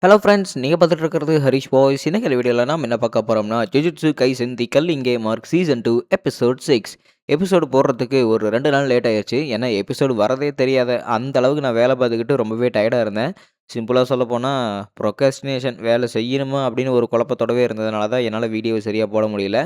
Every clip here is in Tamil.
ஹலோ ஃப்ரெண்ட்ஸ், நீங்க பார்த்துட்டு இருக்கிறது ஹரிஷ் பாய்ஸ். இன்னைக்கு வீடியோல நாம என்ன பார்க்க போறோம்னா, Jujutsu Kaisen the culling game arc season 2 episode 6. Episode போடுறதுக்கு ஒரு 2 நாள் லேட் ஆயிருச்சு. ஏன்னா எபிசோடு வரதே தெரியாத அந்த அளவுக்கு நான் வேலை பார்த்துக்கிட்டு ரொம்பவே டயர்டா இருந்தேன். சிம்பிளா சொல்லப்போனா ப்ரொக்ராஸ்டினேஷன் வேலை செய்யணுமா அப்படின்னு ஒரு குழப்பத்தோடவே இருந்ததுனால தான் என்னால வீடியோ சரியா போட முடியல.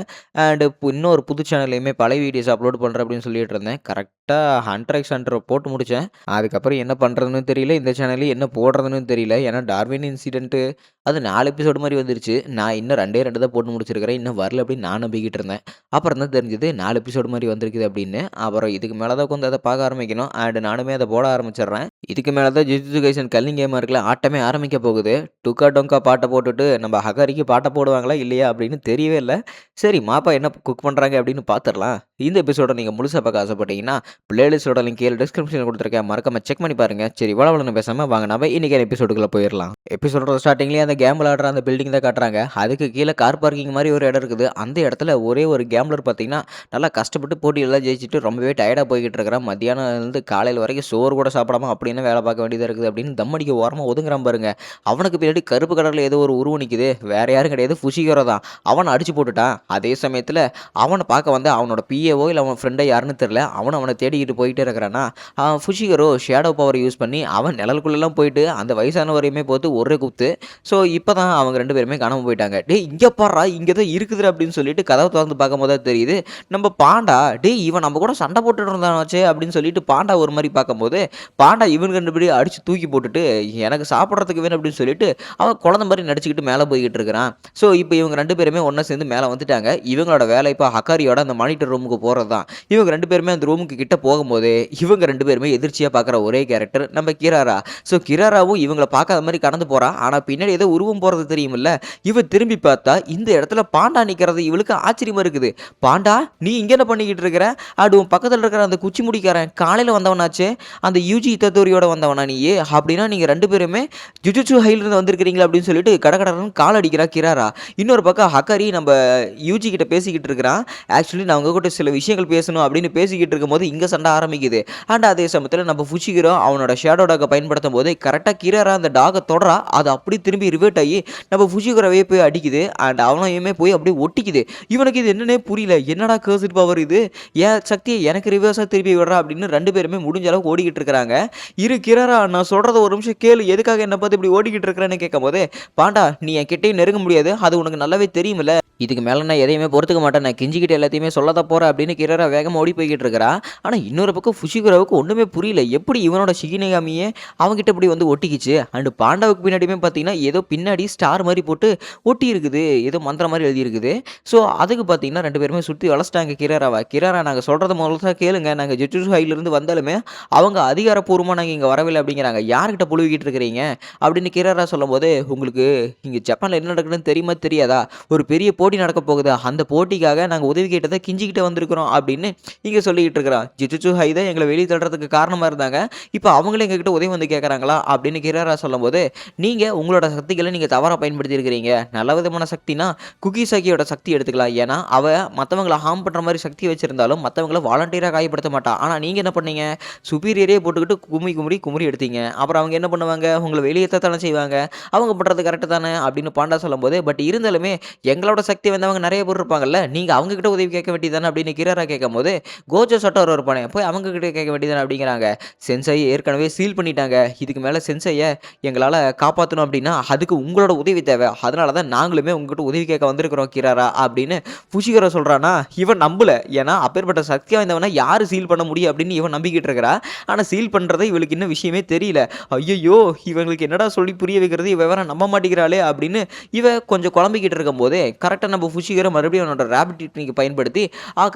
அண்ட் இன்னொரு புது சேனல்லையுமே பழைய வீடியோஸ் அப்லோட் பண்றேன் அப்படின்னு சொல்லிட்டு இருந்தேன். கரெக்ட்டா ஹண்டர் எக்ஸ் ஹண்டர் போட்டு முடிச்சேன். அதுக்கப்புறம் என்ன பண்றதுன்னு தெரியல. இந்த சேனல்ல என்ன போடுறதுன்னு தெரியல. ஏன்னா டார்வின் இன்சிடென்ட் அது 4 எபிசோடு மாரி வந்துருச்சு. நான் இன்னும் 2 தான் போட்டு முடிச்சிருக்கிறேன். இன்னும் வரல அப்படின்னு நான் நம்பிக்கிட்டு இருந்தேன். அப்புறம் தான் தெரிஞ்சது 4 எபிசோடு மாரி வந்திருக்குது அப்படின்னு. அப்புறம் இதுக்கு மேல தான் உட்காந்து அத பார்க்க ஆரம்பிக்கணும். அண்ட் நானுமே அத போட ஆரம்பிச்சுடுறேன். இதுக்கு மேல தான் ஜுஜுட்சு கைசன் கல்லிங் கேமா இருக்குல்ல ஆட்டமே ஆரம்பிக்க போகுது. டுக்கா டொங்கா பாட்ட போட்டுட்டு நம்ம ஹகாரிக்கு பாட்ட போடுவாங்களா இல்லையா அப்படின்னு தெரியவே இல்ல. சரி மாப்பா என்ன குக் பண்றாங்க அப்படின்னு பார்த்துரலாம். இந்த எபிசோட நீங்க முழுசா பார்க்க ஆசைப்பட்டீங்கன்னா, பிளேலிஸ்ட்டோட லிங்க் கீழ டிஸ்கிரிப்ஷன்ல குடுத்துருக்கேன். மறக்காம செக் பண்ணி பாருங்க. சரி வளவளன்னு பேசாம வாங்க நாம இன்னைக்கான எபிசோடுக்குள்ள போயிரலாம். எபிசோடோட ஸ்டார்ட்டிங்லயே அந்த கேம் விளையாடுற அந்த பில்டிங் தான் காட்டுறாங்க. அதுக்கு கீழ கார் பார்க்கிங் மாரி ஒரு இடம் இருக்குது. அந்த இடத்துல ஒரே ஒரு கேம்ப்ளர் பார்த்தீங்கன்னா, நல்லா கஷ்டப்பட்டு போட்டியெல்லாம் ஜெயிச்சுட்டு ரொம்பவே டயர்டா போய்க்கிட்டு இருக்கிறான். மத்தியானம்லேருந்து காலையில வரைக்கும் சோறு கூட சாப்பிடாம அப்படியே வேலை பார்க்க வேண்டியதா இருக்குது அப்படின்னு தம் அடிக்க ஓரமா ஒதுங்குறான் பாருங்க. அவனுக்கு பின்னாடி கருப்பு கலர்ல ஏதோ ஒரு உருவம் நிக்குது. வேற யாரும் கிடையாது, ஃபுஷிகரோ தான். அவன அடிச்சு போட்டுட்டான். அதே சமயத்துல அவன பார்க்க வந்த அவனோட பிஏவோ இல்ல அவன் ஃப்ரெண்டோ யாருன்னு தெரியல. அவன தேடிக்கிட்டு போயிட்டே இருக்கிறானா, ஃபுஷிகரோ ஷேடோ பவர் யூஸ் பண்ணி அவன் நிழலுக்குள்ளலாம் போயிட்டு அந்த வயசானவரையுமே போட்டு ஒரே குத்து. ஸோ இப்பதான் அவங்க 2 பேருமே காணாம போயிட்டாங்க. "டேய் இங்க பார்றா, இங்க தான் இருக்குதுடா" அப்படின்னு சொல்லிட்டு கதவ தொறந்து பார்க்கும்போது தான் தெரியுது, நம்ம பாண்டா. "டேய் இவன் நம்ம கூட சண்டை போட்டுட்டு இருந்தானாச்சே" அப்படின்னு சொல்லிட்டு பாண்டா ஒரு மாரி பார்க்கும்போது, பாண்டா இவனுங்க 2 பேரையும் அடிச்சு தூக்கி போட்டுட்டு, "எனக்கு சாப்பிடுறதுக்கு வேணும்" அப்படின்னு சொல்லிட்டு அவன் குழந்தை மாரி நடிச்சுக்கிட்டு மேல போய்க்கிட்டு இருக்கிறான். ஸோ இப்ப இவங்க 2 பேருமே ஒண்ணா சேர்ந்து மேல வந்துட்டாங்க. இவங்களோட வேலை இப்ப ஹக்காரியோட அந்த மானிட்டர் ரூமுக்கு போறது தான். இவங்க 2 பேருமே அந்த ரூமுக்கு கிட்ட போகும்போதே, இவங்க 2 பேருமே எதிர்ச்சியா பார்க்குற ஒரே கேரக்டர் நம்ம கிராரா. ஸோ கிராராவும் இவங்கள பார்க்காத மாரி கடந்து போறான். ஆனா பின்னாடி ஏதோ உருவம் போறது தெரியுமில்ல. இவ திரும்பி பார்த்தா இந்த இடத்துல பாண்டா நிக்கிறது இவளுக்கு ஆச்சரியமா இருக்குது. "பாண்டா நீ இங்க என்ன பண்ணிக்கிட்டு இருக்கிற? அடு உன் பக்கத்துல இருக்கிற அந்த குச்சி முடிக்காரன் காலையில வந்தவனாச்சே, அந்த யூஜி இத்ததோரியோட வந்தவனா நீயி? அப்படின்னா நீங்க 2 பேருமே ஜுஜுட்சு ஹைல இருந்து வந்திருக்கிறீங்களா?" அப்படின்னு சொல்லிட்டு கடகடன்னு கால் அடிக்கிறா கிராரா. இன்னொரு பக்கம் ஹக்காரி நம்ம யூஜி கிட்ட பேசிக்கிட்டு இருக்கிறான். ஆக்சுவலி நான் உங்ககிட்ட சில விஷயங்கள் பேசணும் அப்படின்னு பேசிக்கிட்டு இருக்கும்போது இங்க சண்டை ஆரம்பிக்குது. அண்ட் அதே சமயத்துல நம்ம ஃபுஷிகிரோ அவனோட ஷேடோ டாக பயன்படுத்தும் போது கரெக்டா கிராரா அந்த டாக தொடரா, அது அப்படியே திரும்பி ரிவர்ட் ஆகி நம்ம ஃபுஷிகிரோவே போய் அடிக்குது. அண்ட் அவனையுமே போய் அப்படியே ஒட்டிக்குது. இவனுக்கு இது என்னன்னே புரியல. என்னடா கர்ஸ்ட் பவர் இது? என் சக்தியை எனக்கு ரிவர்ஸா திருப்பி விடுறா அப்படின்னு 2 பேருமே முடிஞ்ச அளவுக்கு ஓடிக்கிட்டு இருக்கிறாங்க. "இரு கிராரா, நான் சொல்றத ஒரு நிமிஷம் கேளு. எதுக்காக என்ன பார்த்து இப்படி ஓடிக்கிட்டு இருக்கிறேன்னு" கேட்கும்போது, "பாண்டா நீ என் கிட்டயே நெருங்க முடியாது. அது உனக்கு நல்லாவே தெரியுமில்ல. இதுக்கு மேல நான் எதையுமே பொறுத்துக்க மாட்டேன். நான் கெஞ்சிக்கிட்டு எல்லாத்தையுமே சொல்லத்தான் போறேன்" அப்படின்னு கிராரா வேகமா ஓடி போய்க்கிட்டு இருக்கிறா. ஆனா இன்னொரு பக்கம் ஃபுஷிகுராவுக்கு ஒண்ணுமே புரியல. எப்படி இவனோட ஷிகினகாமியே அவன்கிட்ட இப்படி வந்து ஒட்டிக்கிச்சு. அண்ட் பாண்டாவுக்கு பின்னாடியுமே பார்த்தீங்கன்னா, ஏதோ பின்னாடி ஸ்டார் மாரி போட்டு ஒட்டி இருக்குது. ஏதோ மந்திரம் மாரி எழுதி இருக்குது. ஸோ அதுக்கு பார்த்தீங்கன்னா 2 பேருமே சுத்தி வளைச்சிட்டாங்க கிராராவ. "கிராரா நாங்க சொல்றத முழுசா கேளுங்க. நாங்க ஜுஜுட்சு ஹைலிருந்து வந்தாலுமே அவங்க அதிகாரப்பூர்வமா நாங்க இங்க வரவில்லை" அப்படிங்கிறாங்க. "யார்கிட்ட புழுவிக்கிட்டு இருக்கிறீங்க?" அப்படின்னு கிராரா சொல்லும்போது, "உங்களுக்கு இங்க ஜப்பான்ல என்ன நடக்குதுன்னு தெரியுமா தெரியாதா? ஒரு பெரிய போட்டி நடக்க போகுது. அந்த போட்டிக்காக நாங்க உதவி கேட்டத கெஞ்சிக்கிட்டு வந்திருக்கிறோம்" அப்படின்னு இங்க சொல்லிக்கிட்டு இருக்கிறான். "ஜுஜுட்சு ஹை தான் எங்கள வெளிய தள்ளுறதுக்கு காரணமா இருந்தாங்க. இப்ப அவங்களே எங்ககிட்ட உதவி வந்து கேட்கறாங்களா?" அப்படின்னு கிராரா சொல்லும்போது, "நீங்க உங்களோட சக்திகள நீங்க தவறா பயன்படுத்தி இருக்கிறீங்க. நல்ல விதமான சக்தினா குகிசாகியோட சக்தி எடுத்துக்கலாம். ஏன்னா, அவ மத்தவங்கள ஹார்ம் பண்ற மாரி சக்தி வச்சிருந்தாலும் மத்தவங்கள வாலண்டரியா காயப்படுத்த மாட்டா. ஆனா நீங்க என்ன பண்ணீங்க? சுப்பீரியரே போட்டுக்கிட்டு குமுறி எடுத்தீங்க. அப்புறம் அவங்க என்ன பண்ணுவாங்க? உங்கள வெளியேத்தத்தானே செய்வாங்க. அவங்க பண்றது கரெக்ட் தானே" அப்படின்னு பாண்டா சொல்லும்போது, "பட் இருந்தாலுமே எங்களோட சக்தி வந்தவங்க நெறைய பேர் இருப்பாங்கல்ல. நீங்க அவங்க கிட்ட உதவி கேட்க வேண்டியது தானே" அப்படின்னு கிராரா கேட்கும்போது, "கோஜோ சட்டோரு இருப்பானே, போய் அவங்க கிட்ட கேட்க வேண்டியது தானே" அப்படிங்கிறாங்க. "சென்சை ஏற்கனவே சீல் பண்ணிட்டாங்க. இதுக்கு மேல சென்சைய எங்களால காப்பாத்தணும் அப்படின்னா, அதுக்கு உங்களோட உதவி தேவை. அதனால தான் நாங்களுமே உங்ககிட்ட உதவி கேட்க வந்திருக்கிறோம் கிராரா" அப்படின்னு ஃபுஷிகரோ சொல்றானா, இவன் நம்பல. ஏன்னா அப்பேற்பட்ட சக்தி வாய்ந்தவன யாரு சீல் பண்ண முடியும் அப்படின்னு இவன் நம்பிக்கிட்டு இருக்கிறா. ஆனா சீல் பண்றது இவளுக்கு இன்னும் விஷயமே தெரியல. ஐய்யய்யோ! இவங்களுக்கு என்னடா சொல்லி புரிய வைக்கிறது? இவ வேற நம்ப மாட்டேங்கிறாளே அப்படின்னு இவ கொஞ்சம் குழம்பிக்கிட்டு இருக்கும்போதே, கரெக்ட்டா நம்ம ஃபுஷிகரோ மறுபடியும் அவனோட ராபிட் டெக்னிக்க பயன்படுத்தி,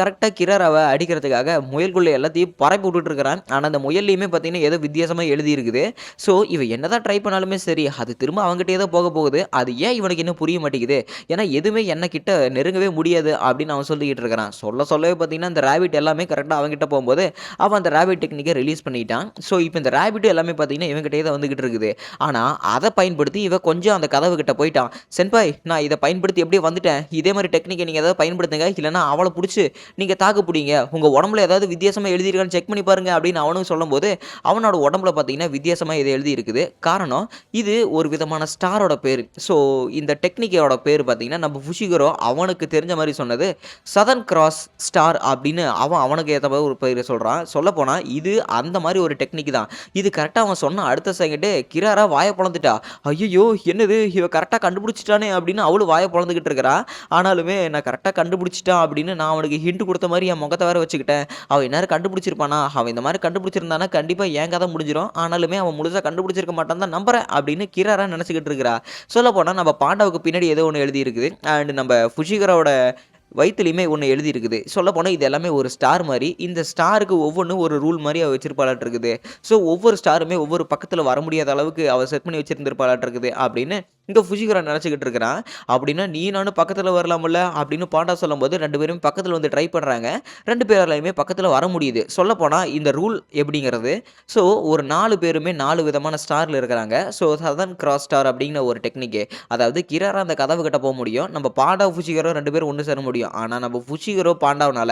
கரெக்ட்டா கிராராவ அடிக்கிறதுக்காக முயல்குள்ள எல்லாத்தையும் பரப்பி விட்டுட்டு இருக்கிறான். ஆனா அந்த முயல்லயுமே பார்த்தீங்கன்னா, ஏதோ வித்தியாசமா எழுதி இருக்குது. ஸோ இவ என்னதான் ட்ரை பண்ணாலுமே சரி, அது திரும்ப அவன்கிட்டயே தான் போக போகுது. அது ஏன் இவனுக்கு இன்னும் புரிய மாட்டேங்குது? ஏன்னா எதுவுமே என்ன கிட்ட நெருங்கவே முடியாது அப்படின்னு அவன் சொல்லிக்கிட்டு இருக்கிறான். சொல்லவே பார்த்தீங்கன்னா, இந்த ராபிட் எல்லாமே கரெக்ட்டா அவன்கிட்ட போம்போது, அவன் அந்த ராபிட் டெக்னிக்க ரிலீஸ் பண்ணிட்டான். ஸோ இப்ப இந்த ராபிட் எல்லாமே பார்த்தீங்கன்னா, இவன்கிட்டயே தான் வந்துகிட்டு இருக்குது. ஆனா அத பயன்படுத்தி இவன் கொஞ்சம் அந்த கதவு கிட்ட போயிட்டான். "சென்பாய் நான் இத பயன்படுத்தி எப்படியோ வந்துட்டேன். இதே மாரி டெக்னிக்க நீங்க ஏதாவது பயன்படுத்துங்க. இல்லன்னா அவள புடிச்சு நீங்க தாக்கு புடிங்க. உங்க உடம்புல ஏதாவது வித்தியாசமா எழுதியிருக்கான்னு செக் பண்ணி பாருங்க அப்படின்னு அவனும் சொல்லும்போது, அவனோட உடம்புல பார்த்தீங்கன்னா வித்தியாசமா ஏதோ எழுதியிருக்குது. காரணம் இது ஒரு விதமான ஸ்டாரோட பேரு. ஸோ இந்த டெக்னிக்கோட பேரு பார்த்தீங்கன்னா, நம்ம ஃபுஷிகரோ அவனுக்கு தெரிஞ்ச மாரி சொன்னது, சதர்ன் கிராஸ் ஸ்டார் அப்படின்னு அவனுக்கு ஏத்த மாரி ஒரு பேரு சொல்றான். சொல்லப்போனா இது அந்த மாரி ஒரு டெக்னிக் தான். இது கரெக்ட்டா அவன் சொன்ன அடுத்த செகண்டே கிராரா வாய பொளந்துட்டா. "ஐய்யய்யோ! என்னது இவன் கரெக்ட்டா கண்டுபிடிச்சுட்டானே!" அப்படின்னு அவளும் வாய பொளந்துகிட்டு இருக்கிறா. ஆனாலுமே நான் கரெக்ட்டா கண்டுபிடிச்சுட்டான் அப்படின்னு நான் அவனுக்கு ஹிண்ட் குடுத்த மாரி என் முகத்த வேற வச்சுக்கிட்டேன். அவன் இந்நேரம் கண்டுபிடிச்சிருப்பானா? அவன் இந்த மாரி கண்டுபிடிச்சிருந்தானா கண்டிப்பா என் கதை முடிஞ்சிரும். ஆனாலுமே அவன் முழுசா கண்டுபிடிச்சிருக்க மாட்டான்னு தான் நம்புறேன் அப்படின்னு கிராரா நெனச்சுக்கிட்டு இருக்கிறா. சொல்லப்போனா நம்ம பாண்டாவுக்கு பின்னாடி ஏதோ ஒண்ணு எழுதியிருக்குது. அண்ட் நம்ம ஃபுஷிகராவோட வயித்துலயுமே ஒண்ணு எழுதியிருக்குது. சொல்லப்போனா இது எல்லாமே ஒரு ஸ்டார் மாரி. இந்த ஸ்டாருக்கு ஒவ்வொன்னும் ஒரு ரூல் மாரி அவ வச்சிருப்பாளாட்டுருக்குது. ஸோ ஒவ்வொரு ஸ்டாருமே ஒவ்வொரு பக்கத்துல வர முடியாத அளவுக்கு அவ செட் பண்ணி வச்சிருந்திருப்பாளாட்டுருக்குது அப்படின்னு இங்க ஃபுஜிகுரா நெனச்சுக்கிட்டு இருக்கிறான். அப்படின்னா நீ நானும் பக்கத்துல வரலாம்ல அப்படின்னு பாண்டா சொல்லும்போது 2 பேருமே பக்கத்துல வந்து ட்ரை பண்றாங்க. 2 பேராலயுமே பக்கத்துல வர முடியுது. சொல்லப்போனா இந்த ரூல் எப்படிங்கிறது, ஸோ ஒரு 4 பேருமே 4 விதமான ஸ்டார்ல இருக்கிறாங்க. ஸோ சதர்ன் கிராஸ் ஸ்டார் அப்படிங்கிற ஒரு டெக்னிக்கு. அதாவது கிராரா அந்த கதவு கிட்ட போ முடியும். நம்ம பாண்டா, ஃபுஷிகரோ 2 பேரும் ஒண்ணு சேர முடியும். ஆனா நம்ம ஃபுஷிகரோ, பாண்டாவனால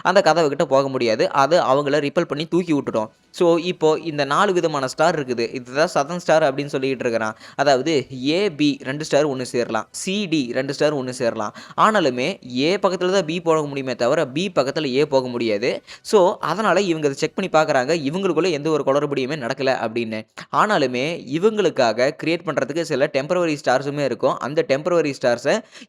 அந்த கதவு கிட்ட போக முடியாது. அது அவங்கள ரிப்பல் பண்ணி தூக்கி விட்டுட்டோம். ஸோ இப்போ இந்த 4 விதமான ஸ்டார் இருக்குது. இதுதான் சதர்ன் ஸ்டார் அப்படின்னு சொல்லிட்டு இருக்கிறான். அதாவது ஏ, பி 2 ஸ்டார் ஒண்ணு சேரலாம். சி, டி 2 ஸ்டார் ஒண்ணு சேரலாம். ஆனாலுமே ஏ பக்கத்துல தான் பி போக முடியுமே தவிர, பி பக்கத்துல ஏ போக முடியாது. ஸோ அதனால இவங்க அத செக் பண்ணி பார்க்குறாங்க. இவங்களுக்குள்ள எந்த ஒரு குளறுபடியுமே நடக்கல அப்படின்னு. ஆனாலுமே இவங்களுக்காக கிரியேட் பண்றதுக்கு சில டெம்பரவரி ஸ்டார்ஸுமே இருக்கும். அந்த டெம்பரவரி ஸ்டார்ஸ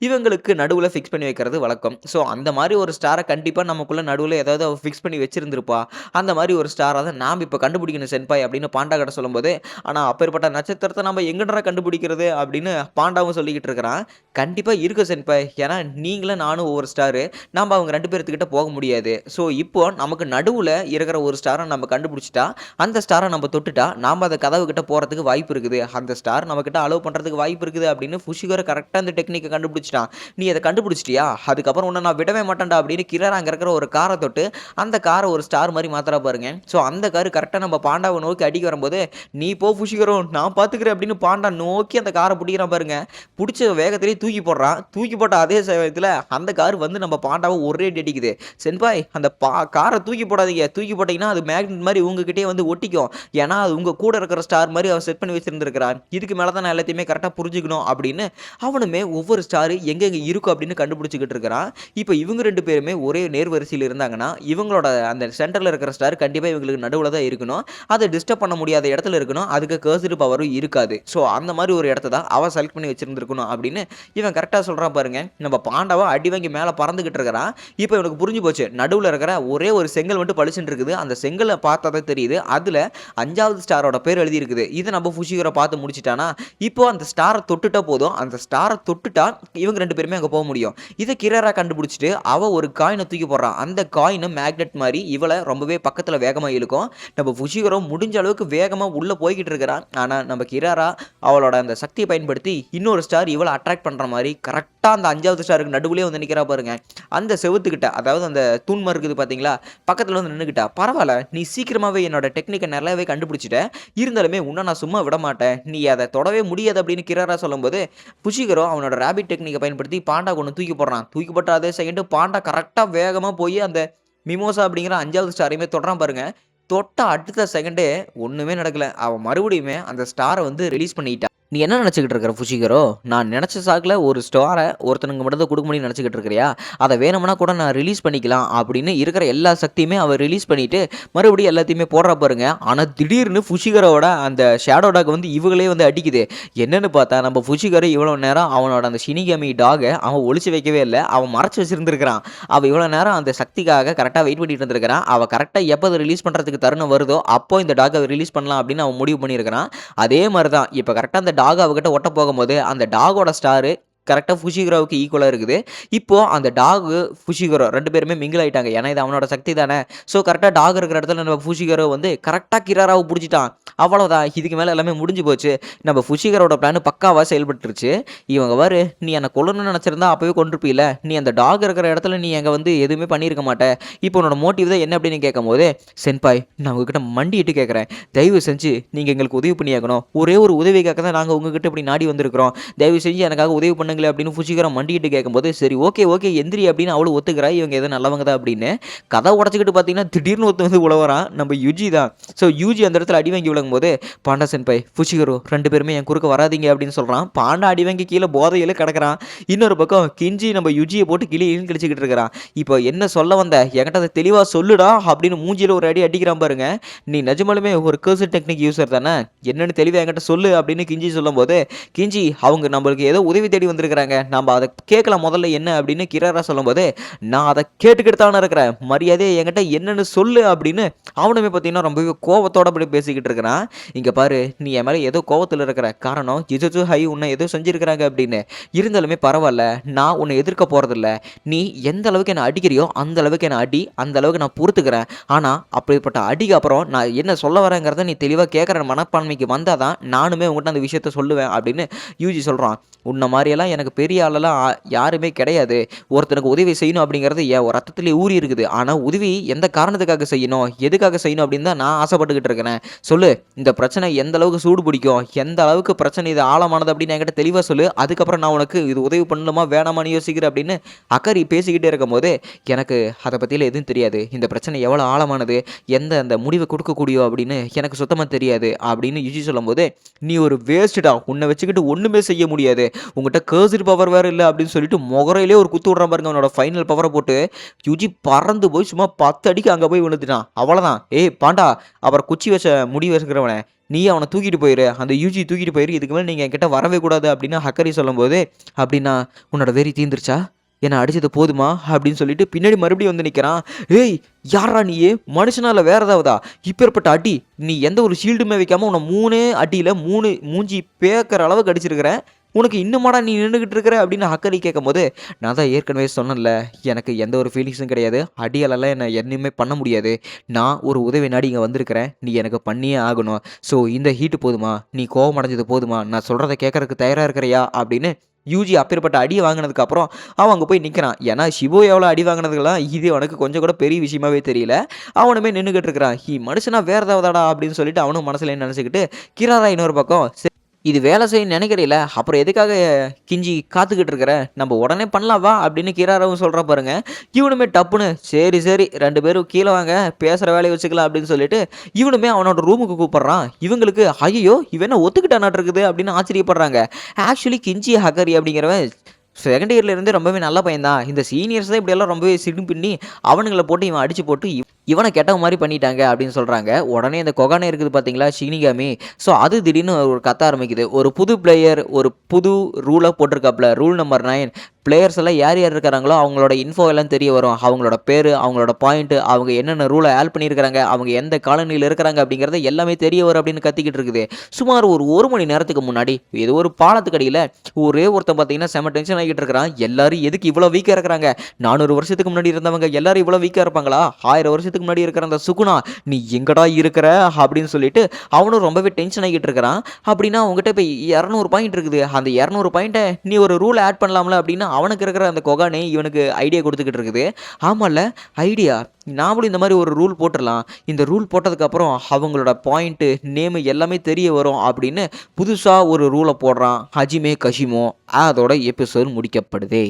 இவங்களுக்கு நடுவுல ஃபிக்ஸ் பண்ணி வைக்கிறது வழக்கம். ஸோ அந்த மாரி ஒரு ஸ்டார கண்டிப்பா நமக்குள்ள நடுவுல ஏதாவது அவ ஃபிக்ஸ் பண்ணி வச்சிருந்திருப்பா. அந்த மாரி ஒரு ஸ்டார தான் நாம இப்ப கண்டுபிடிக்கணும் சென்பாய் அப்படின்னு பாண்டா கிட்ட சொல்லும்போது, ஆனா அப்பேற்பட்ட நட்சத்திரத்த நம்ம எங்கடா கண்டுபிடிக்கிறது அப்படின்னு பாண்டாவும் சொல்லிக்கிட்டு இருக்கிறான். கண்டிப்பா இருக்கு சென்பாய். ஏன்னா நீங்களும் நானும் ஒவ்வொரு ஸ்டாரு. நாம அவங்க 2 பேர்த்துக்கிட்ட போக முடியாது. ஸோ இப்போ நமக்கு நடுவுல இருக்கிற ஒரு ஸ்டார நம்ம கண்டுபிடிச்சுட்டா, அந்த ஸ்டார நம்ம தொட்டுட்டா, நாம அந்த கதவு கிட்ட போறதுக்கு வாய்ப்பு இருக்குது. அந்த ஸ்டார் நம்மகிட்ட அலோவ் பண்றதுக்கு வாய்ப்பு இருக்குது அப்படின்னு ஃபுஷிகரோ கரெக்ட்டா அந்த டெக்னிக்க கண்டுபிடிச்சுட்டான். நீ அத கண்டுபிடிச்சிட்டியா? அதுக்கப்புறம் உன்ன நான் விடவே மாட்டேன்டா அப்படின்னு கிராரா அங்க இருக்கிற ஒரு கார தொட்டு, அந்த கார ஒரு ஸ்டார் மாரி மாத்துறா பாருங்க. ஸோ அந்த காரு கரெக்ட்டா நம்ம பாண்டாவ நோக்கி அடிக்க வரும்போது, "நீ போ ஃபுஷிகரோ நான் பார்த்துக்கிறேன்" அப்படின்னு பாண்டா நோக்கி அந்த கார புடிக்கிறான் பாருங்க. புடிச்ச வேகத்திலேயே தூக்கி போடுறான். தூக்கி போட்ட அதே சமயத்துல அந்த கார் வந்து நம்ம பாண்டாவ ஒரே அடி அடிக்குது. "சென்பாய் அந்த கார தூக்கி போடாதீங்க. தூக்கி போட்டீங்கன்னா அது மேக்னெட் மாரி உங்ககிட்டயே வந்து ஒட்டிக்கும். ஏன்னா அது உங்க கூட இருக்கிற ஸ்டார் மாரி அவ செட் பண்ணி வச்சிருந்திருக்கிறா. இதுக்கு மேல தான் நான் எல்லாத்தையுமே கரெக்ட்டா புரிஞ்சுக்கணும்" அப்படின்னு அவனுமே ஒவ்வொரு ஸ்டார் எங்கெங்க இருக்கும் அப்படின்னு கண்டுபிடிச்சுக்கிட்டு இருக்கிறான். இப்ப இவங்க 2 பேருமே ஒரே நேர்வரிசையில இருந்தாங்கன்னா, இவங்களோட அந்த சென்டர்ல இருக்கிற ஸ்டார் கண்டிப்பா இவங்களுக்கு நடுவுல தான் இருக்கணும். அத டிஸ்டர்ப் பண்ண முடியாத இடத்துல இருக்கணும். அதுக்கு கர்ஸ்டு பவரும் இருக்காது. ஸோ அந்த மாரி ஒரு இடத்த தான் அவ செலக்ட் பண்ணி வச்சிருந்திருக்கணும் அப்படின்னு இவன் கரெக்ட்டா சொல்றான் பாருங்க. நம்ம பாண்டாவ அடி வாங்கி மேல பறந்துகிட்டு இருக்கிறான். இப்ப இவனுக்கு புரிஞ்சு போச்சு. நடுவுல இருக்கிற ஒரே ஒரு செங்கல் மட்டும் பளிச்சுன்னு இருக்குது. அந்த செங்கல பார்த்தா தான் தெரியுது. அதுல 5வது ஸ்டாரோட பேர் எழுதி இருக்குது. இத நம்ம ஃபுஷிகரோ பார்த்து முடிச்சுட்டானா, இப்போ அந்த ஸ்டார தொட்டுட்டா போதும். அந்த ஸ்டார தொட்டுட்டா இவங்க 2 பேருமே அங்க போ முடியும். இத கிராரா கண்டுபிடிச்சுட்டு அவ ஒரு காயின தூக்கி போடுறான். அந்த காயின் மேக்னெட் மாரி இவள ரொம்பவே பக்கத்துல வேகமா இழுக்கும். நம்ம ஃபுஷிகரோ முடிஞ்ச அளவுக்கு வேகமா உள்ள போய்க்கிட்டு இருக்கிறான். ஆனா நம்ம கிராரா அவளோட அந்த சக்திய பயன்படுத்தி இன்னொரு ஸ்டார் இவள அட்ராக்ட் பண்ற மாரி கரெக்ட்டா அந்த 5வது ஸ்டாருக்கு நடுவுலயே வந்து நிக்கிறா பாருங்க. அந்த செவுத்துக்கிட்ட அதாவது அந்த தூண்மரம் இருக்குது பார்த்தீங்களா? பக்கத்துல வந்து நின்னுக்கிட்டா. "பரவால்ல நீ சீக்கிரமாவே என்னோட டெக்னிக்க நல்லாவே கண்டுபிடிச்சுட்ட. இருந்தாலுமே உன்ன நான் சும்மா விடமாட்டேன். நீ அத தொடவே முடியாது" அப்படின்னு கிராரா சொல்லும்போது, ஃபுஷிகரோ அவனோட ராபிட் டெக்னிக்க பயன்படுத்தி பாண்டாக்கு ஒண்ணு தூக்கி போடுறான். தூக்கி போட்ட அதே செகண்ட் பாண்டா கரெக்ட்டா வேகமா போய் அந்த மிமோசா அப்படிங்கிற 5வது ஸ்டாரையுமே தொடுறான் பாருங்க. தொட்ட அடுத்த செகண்டே ஒண்ணுமே நடக்கல. அவன் மறுபடியுமே அந்த ஸ்டார வந்து ரிலீஸ் பண்ணிட்டான். நீ என்ன நினச்சுக்கிட்டு இருக்கிற ஃபுஷிகரோ? நான் நினச்ச சாக்குல ஒரு ஸ்டார ஒருத்தனுக்கு மட்டும் தான் குடுக்க முடியும்னு நினச்சுக்கிட்டு இருக்கிறியா? அத வேணும்னா கூட நான் ரிலீஸ் பண்ணிக்கலாம் அப்படின்னு இருக்கிற எல்லா சக்தியுமே அவ ரிலீஸ் பண்ணிட்டு, மறுபடியும் எல்லாத்தையுமே போடுறா பாருங்க. ஆனா திடீர்னு ஃபுஷிகரோட அந்த ஷேடோ டாக் வந்து இவங்களே வந்து அடிக்குது. என்னன்னு பார்த்தா நம்ம ஃபுஷிகரோ இவ்வளோ நேரம் அவனோட அந்த ஷினிகாமி டாக அவன் ஒளிச்சு வைக்கவே இல்ல. அவன் மறைச்சு வச்சிருந்திருக்கிறான். அவ இவ்வளோ நேரம் அந்த சக்திக்காக கரெக்ட்டா வெயிட் பண்ணிட்டு இருந்திருக்கிறான். அவ கரெக்ட்டா எப்ப அத ரிலீஸ் பண்றதுக்கு தருணம் வருதோ, அப்போ இந்த டாக்க ரிலீஸ் பண்ணலாம் அப்படின்னு அவன் முடிவு பண்ணியிருக்கிறான். அதே மாரி தான் இப்ப கரெக்ட்டா அந்த டாக் அவகிட்ட ஒட்ட போகும்போது, அந்த டாகோட ஸ்டாரு கரெக்ட்டா ஃபுஷிகரோவுக்கு ஈக்குவலா இருக்குது. இப்போ அந்த டாகு, ஃபுஷிகரோ 2 பேருமே மிங்கிள் ஆயிட்டாங்க. ஏன்னா இது அவனோட சக்தி தானே. ஸோ கரெக்ட்டா டாக் இருக்கிற இடத்துல நம்ம ஃபுஷிகரோ வந்து கரெக்ட்டா கிராராவ புடிச்சுட்டான். அவ்வளோதான். இதுக்கு மேல எல்லாமே முடிஞ்சு போச்சு. நம்ம ஃபுஷிகரோட பிளான் பக்காவா செயல்பட்டுருச்சு. இவங்க பாரு, "நீ என்ன கொல்லணும்னு நினைச்சிருந்தா அப்பவே கொன்றுப்பீல. நீ அந்த டாக் இருக்கிற இடத்துல நீ அங்க வந்து எதுவுமே பண்ணியிருக்க மாட்ட. இப்போ உன்னோட மோட்டிவ் தான் என்ன?" அப்படின்னு கேட்கும்போது, "சென்பாய் நான் உங்ககிட்ட மண்டியிட்டு கேட்கிறேன். தயவு செஞ்சு நீங்க எங்களுக்கு உதவி பண்ணியாகணும். ஒரே ஒரு உதவிக்காக தான் நாங்க உங்ககிட்ட இப்படி நாடி வந்திருக்கிறோம். தயவு செஞ்சு எனக்காக உதவி பண்ணுங்க" பண்ணுங்களேன் அப்படின்னு ஃபுஷிகரா மண்டிட்டு கேட்கும்போது, சரி ஓகே, ஓகே எந்திரி அப்படின்னு அவளும் ஒத்துக்கிறா. இவங்க ஏதோ நல்லவங்க தான் அப்படின்னு. கதவ உடைச்சுக்கிட்டு பார்த்தீங்கன்னா, திடீர்னு ஒருத்தன் வந்து உள்ள வரான். நம்ம யுஜி தான். ஸோ யூஜி அந்த இடத்துல அடி வாங்கி விழுங்கும்போது, பாண்டா சென்பாய், ஃபுஷிகரோ 2 பேருமே என் குறுக்க வராதீங்க அப்படின்னு சொல்றான். பாண்டா அடி வாங்கி கீழ போதையில கிடக்குறான். இன்னொரு பக்கம் கிஞ்சி நம்ம யுஜிய போட்டு கிழின்னு கிழிச்சுக்கிட்டு இருக்கிறான். இப்போ என்ன சொல்ல வந்த? என்கிட்ட அத தெளிவா சொல்லுடா அப்படின்னு மூஞ்சில ஒரு அடி அடிக்கிறான் பாருங்க. நீ நிஜமாலுமே ஒரு கர்சர் டெக்னிக் யூசர் தானே? என்னன்னு தெளிவா என்கிட்ட சொல்லு அப்படின்னு கிஞ்சி சொல்லும்போது, கிஞ்சி அவங்க நம்மளுக்கு ஏதோ உதவி தேடி வந்திருக்கிறாங்க. நம்ம அத கேட்கலாம் முதல்ல என்ன அப்படின்னு கிராரா சொல்லும்போது, நான் அத கேட்டுக்கிட்டு தானே இருக்கிறேன். மரியாதையா என்கிட்ட என்னன்னு சொல்லு அப்படின்னு அவனுமே பார்த்தீங்கன்னா ரொம்பவே கோவத்தோட அப்படி பேசிக்கிட்டு இருக்கிறான். இங்க பாரு, நீ என் மேல ஏதோ கோவத்துல இருக்கிற. காரணம் ஜுஜுட்சு ஹை உன்னை ஏதோ செஞ்சிருக்கிறாங்க அப்படின்னு. இருந்தாலுமே பரவாயில்ல. நான் உன்னை எதிர்க்க போறதில்ல. நீ எந்த அளவுக்கு என்ன அடிக்கிறியோ அந்த அளவுக்கு என்ன அடி. அந்த அளவுக்கு நான் பொறுத்துக்கிறேன். ஆனா அப்படிப்பட்ட அடிக்கு அப்புறம் நான் என்ன சொல்ல வரேங்கிறத நீ தெளிவா கேட்கற மனப்பான்மைக்கு வந்தா தான் நானுமே உங்ககிட்ட அந்த விஷயத்த சொல்லுவேன் அப்படின்னு யூஜி சொல்றான். உன்ன மாரியெல்லாம் எனக்கு பெரிய ஆளெல்லாம் யாருமே கிடையாது. ஒருத்தனுக்கு உதவி செய்யணும் அப்படிங்கிறது என் ரத்தத்திலே ஊறி இருக்குது. ஆனா உதவி எந்த காரணத்துக்காக செய்யணும், எதுக்காக செய்யணும் அப்படின்னு தான் நான் ஆசைப்பட்டுக்கிட்டு இருக்கிறேன். சொல்லு, இந்த பிரச்சனை எந்த அளவுக்கு சூடு பிடிக்கும், எந்த அளவுக்கு பிரச்சனை இது ஆழமானது அப்படின்னு என்கிட்ட தெளிவா சொல்லு. அதுக்கப்புறம் நான் உனக்கு இது உதவி பண்ணணுமா வேணாமான்னு யோசிக்கிறேன் அப்படின்னு அக்கறை பேசிக்கிட்டே இருக்கும்போது, எனக்கு அதை பற்றியில் எதுவும் தெரியாது. இந்த பிரச்சனை எவ்வளோ ஆழமானது, எந்த அந்த முடிவை கொடுக்கக்கூடியோ அப்படின்னு எனக்கு சுத்தமாக தெரியாது அப்படின்னு யுஜி சொல்லும்போது, நீ ஒரு வேஸ்ட்டுடா, உன்னை வச்சுக்கிட்டு ஒன்றுமே செய்ய முடியாது, உங்ககிட்ட கர்சர் பவர் வேறு இல்லை அப்படின்னு சொல்லிட்டு முகரையிலே ஒரு குத்து விட்றான் பாருங்க. அவனோட ஃபைனல் பவரை போட்டு யுஜி பறந்து போய் சும்மா 10 அடிக்கு அங்கே போய் விழுந்துட்டான். அவ்வளோதான். ஏய் பாண்டா, அப்புறம் குச்சி வச்ச முடி வச்சுக்கிறவனே, நீ அவனை தூக்கிட்டு போயிரு, அந்த யூஜி தூக்கிட்டு போயிரு, இதுக்கு மேலே நீங்கள் என்கிட்ட வரவே கூடாது அப்படின்னு ஹக்கரி சொல்லும்போது, அப்படின்னா உன்னோட வெறி தீந்துருச்சா, என்ன அடிச்சது போதுமா அப்படின்னு சொல்லிட்டு பின்னாடி மறுபடியும் வந்து நிற்கிறான். ஏய் யாரா நீயே, மனுஷனால வேற ஏதாவதா, இப்பேற்பட்ட அடி, நீ எந்த ஒரு ஷீல்டுமே வைக்காம உன்னை 3 அடியில் 3 மூஞ்சி பேக்கிற அளவுக்கு அடிச்சிருக்கிறேன், உனக்கு இன்னுமாடா நீ நின்றுக்கிட்டு இருக்கிற அப்படின்னு ஹக்கரி கேட்கும்போது, நான் தான் ஏற்கனவே சொன்னேன்ல, எனக்கு எந்த ஒரு ஃபீலிங்ஸும் கிடையாது, அடியாலெல்லாம் என்னை என்னையுமே பண்ண முடியாது, நான் ஒரு உதவி நாடி இங்கே வந்திருக்கிறேன், நீ எனக்கு பண்ணியே ஆகணும், ஸோ இந்த ஹீட்டு போதுமா, நீ கோவம் அடைஞ்சது போதுமா, நான் சொல்கிறத கேட்கறதுக்கு தயாராக இருக்கிறியா அப்படின்னு யூஜி அப்பேற்பட்ட அடியை வாங்கினதுக்கப்புறம் அவன் அங்கே போய் நிற்கிறான். ஏன்னா ஷிபு எவ்வளோ அடி வாங்கினதுக்கெல்லாம் இது அவனுக்கு கொஞ்சம் கூட பெரிய விஷயமாவே தெரியல. அவனுமே நின்றுக்கிட்டு இருக்கிறான். மனுஷனா வேற ஏதாவதாடா அப்படின்னு சொல்லிட்டு அவனும் மனசுல நினச்சிக்கிட்டு கிராரா இன்னொரு பக்கம், இது வேலை செய்ய நினைக்கிறீல, அப்புறம் எதுக்காக கிஞ்சி காத்துக்கிட்டு இருக்கிற, நம்ம உடனே பண்ணலாம் வா அப்படின்னு கிராராவும் சொல்கிற பாருங்க. இவனுமே டப்புன்னு சரி சரி 2 பேரும் கீழே வாங்க, பேசுகிற வேலையை வச்சுக்கலாம் அப்படின்னு சொல்லிட்டு இவனுமே அவனோட ரூமுக்கு கூப்பிட்றான். இவங்களுக்கு ஐயோ இவன் என்ன ஒத்துக்கிட்டானாட்டு இருக்குது அப்படின்னு ஆச்சரியப்படுறாங்க. ஆக்சுவலி கிஞ்சி ஹக்கரி அப்படிங்கிறவன் செகண்ட் இயர்லேருந்து ரொம்பவே நல்ல பையன் தான். இந்த சீனியர்ஸ் தான் இப்படியெல்லாம் ரொம்பவே சிடு பண்ணி அவனுங்களை போட்டு இவன் அடிச்சு போட்டு இவனை கெட்டவ மாதிரி பண்ணிட்டாங்க அப்படின்னு சொல்கிறாங்க. உடனே இந்த கொகானே இருக்குது பார்த்தீங்களா ஷினிகாமி, ஸோ அது திடீர்னு ஒரு கத்த ஆரம்பிக்குது. ஒரு புது பிளேயர் ஒரு புது ரூலாக போட்டிருக்காப்புல, ரூல் நம்பர் 9, பிளேயர்ஸ் எல்லாம் யார் யார் இருக்கிறாங்களோ அவங்களோட இன்ஃபோ எல்லாம் தெரிய வரும். அவங்களோட பேர், அவங்களோட பாயிண்ட்டு, அவங்க என்னென்ன ரூலை ஆட் பண்ணியிருக்கிறாங்க, அவங்க எந்த காலனியில் இருக்கிறாங்க அப்படிங்கிறத எல்லாமே தெரிய வரும் அப்படின்னு கத்திக்கிட்டு இருக்குது. சுமார் ஒரு மணி நேரத்துக்கு முன்னாடி ஏதோ ஒரு பாலத்துக்கடியில் ஒரே ஒருத்தன் பார்த்தீங்கன்னா செம டென்ஷன் ஆகிட்டு இருக்கிறான். எல்லாரும் எதுக்கு இவ்வளோ வீக்காக இருக்கிறாங்க, 400 வருஷத்துக்கு முன்னாடி இருந்தவங்க எல்லாரும் இவ்வளோ வீக்காக இருப்பாங்களா, 1000 வருஷத்துக்கு முன்னாடி இருக்கிற அந்த சுகுணா நீ எங்கடா இருக்கிற அப்படின்னு சொல்லிட்டு அவனும் ரொம்பவே டென்ஷன் ஆகிட்டு இருக்கிறான். அப்படின்னா அவங்ககிட்ட இப்போ 200 பாயிண்ட் இருக்குது, அந்த 200 பாயிண்ட்டை நீ ஒரு ரூல் ஆட் பண்ணலாம்ல அப்படின்னு அவனுக்கு இருக்கிற அந்த கொகானே இவனுக்கு ஐடியா கொடுத்துக்கிட்டு இருக்குது. ஆமாம்ல ஐடியா, நாமளும் இந்த மாதிரி ஒரு ரூல் போட்டுடலாம், இந்த ரூல் போட்டதுக்கப்புறம் அவங்களோட பாயிண்ட்டு நேமு எல்லாமே தெரிய வரும் அப்படின்னு புதுசாக ஒரு ரூலை போடுறான் ஹஜிமே கஷிமோ. அதோட எபிசோட் முடிக்கப்படுதே.